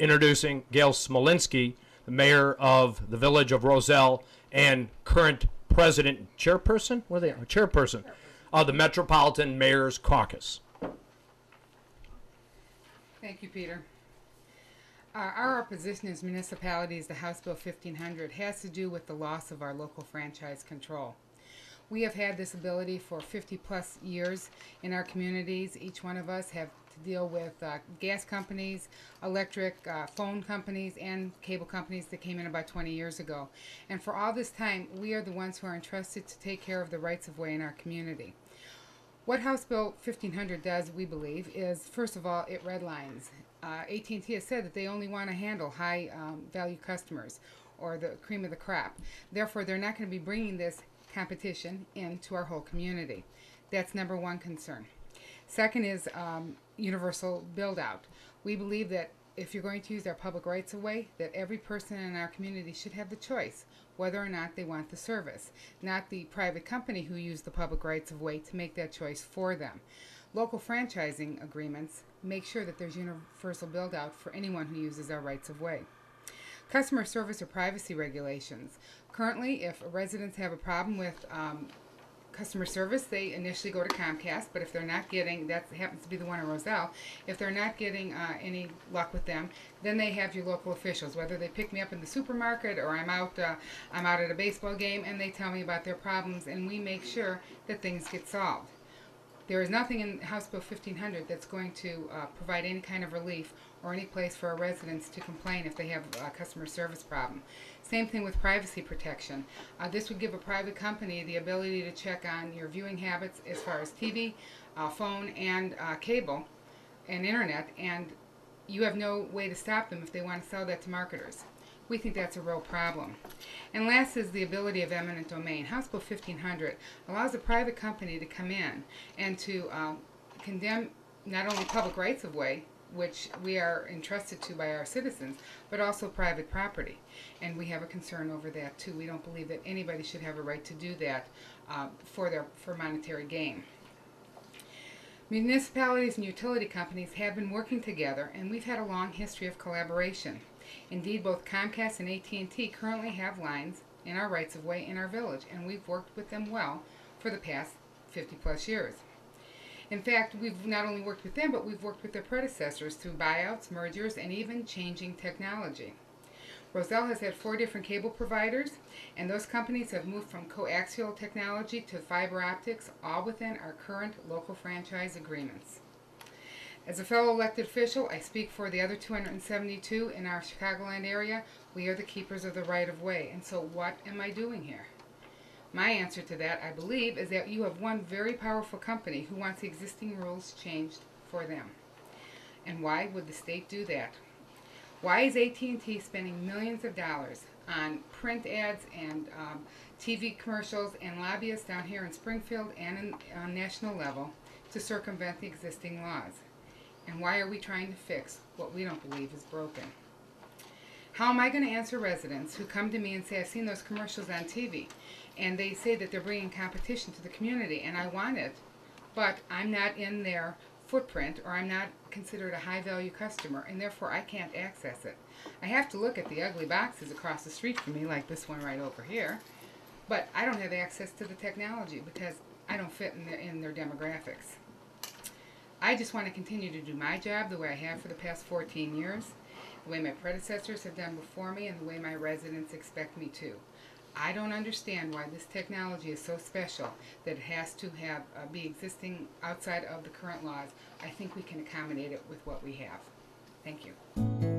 introducing Gail Smolinski, the mayor of the village of Roselle and current president, chairperson? What are they? Chairperson of the Metropolitan Mayor's Caucus. Thank you, Peter. Our opposition as municipalities to House Bill 1500 has to do with the loss of our local franchise control. We have had this ability for 50 plus years in our communities. Each one of us have to deal with gas companies, electric, phone companies, and cable companies that came in about 20 years ago. And for all this time, we are the ones who are entrusted to take care of the rights of way in our community. What House Bill 1500 does, we believe, is, first of all, it redlines. AT&T has said that they only want to handle high-value customers, or the cream of the crop. Therefore, they're not going to be bringing this competition into our whole community. That's number one concern. Second is universal build-out. We believe that if you're going to use our public rights of way, that every person in our community should have the choice whether or not they want the service, not the private company who used the public rights of way to make that choice for them. Local franchising agreements make sure that there's universal build-out for anyone who uses our rights of way. Customer service or privacy regulations. Currently, if residents have a problem with customer service, they initially go to Comcast, but if they're not getting, that happens to be the one in Roselle, if they're not getting any luck with them, then they have your local officials, whether they pick me up in the supermarket or I'm out at a baseball game, and they tell me about their problems, and we make sure that things get solved. There is nothing in House Bill 1500 that's going to provide any kind of relief or any place for our residents to complain if they have a customer service problem. Same thing with privacy protection. This would give a private company the ability to check on your viewing habits as far as TV, phone, and cable and internet, and you have no way to stop them if they want to sell that to marketers. We think that's a real problem. And last is the ability of eminent domain. House Bill 1500 allows a private company to come in and to condemn not only public rights of way, which we are entrusted to by our citizens, but also private property. And we have a concern over that too. We don't believe that anybody should have a right to do that for monetary gain. Municipalities and utility companies have been working together, and we've had a long history of collaboration. Indeed, both Comcast and AT&T currently have lines in our rights of way in our village, and we've worked with them well for the past 50 plus years. In fact, we've not only worked with them, but we've worked with their predecessors through buyouts, mergers, and even changing technology. Roselle has had 4 different cable providers, and those companies have moved from coaxial technology to fiber optics, all within our current local franchise agreements. As a fellow elected official, I speak for the other 272 in our Chicagoland area. We are the keepers of the right of way, and so what am I doing here? My answer to that, I believe, is that you have one very powerful company who wants the existing rules changed for them. And why would the state do that? Why is AT&T spending millions of dollars on print ads and TV commercials and lobbyists down here in Springfield and on national level to circumvent the existing laws? And why are we trying to fix what we don't believe is broken? How am I going to answer residents who come to me and say, I've seen those commercials on TV, and they say that they're bringing competition to the community, and I want it, but I'm not in their footprint, or I'm not considered a high-value customer, and therefore I can't access it. I have to look at the ugly boxes across the street from me, like this one right over here, but I don't have access to the technology because I don't fit in their demographics. I just want to continue to do my job the way I have for the past 14 years, the way my predecessors have done before me, and the way my residents expect me to. I don't understand why this technology is so special that it has to be existing outside of the current laws. I think we can accommodate it with what we have. Thank you.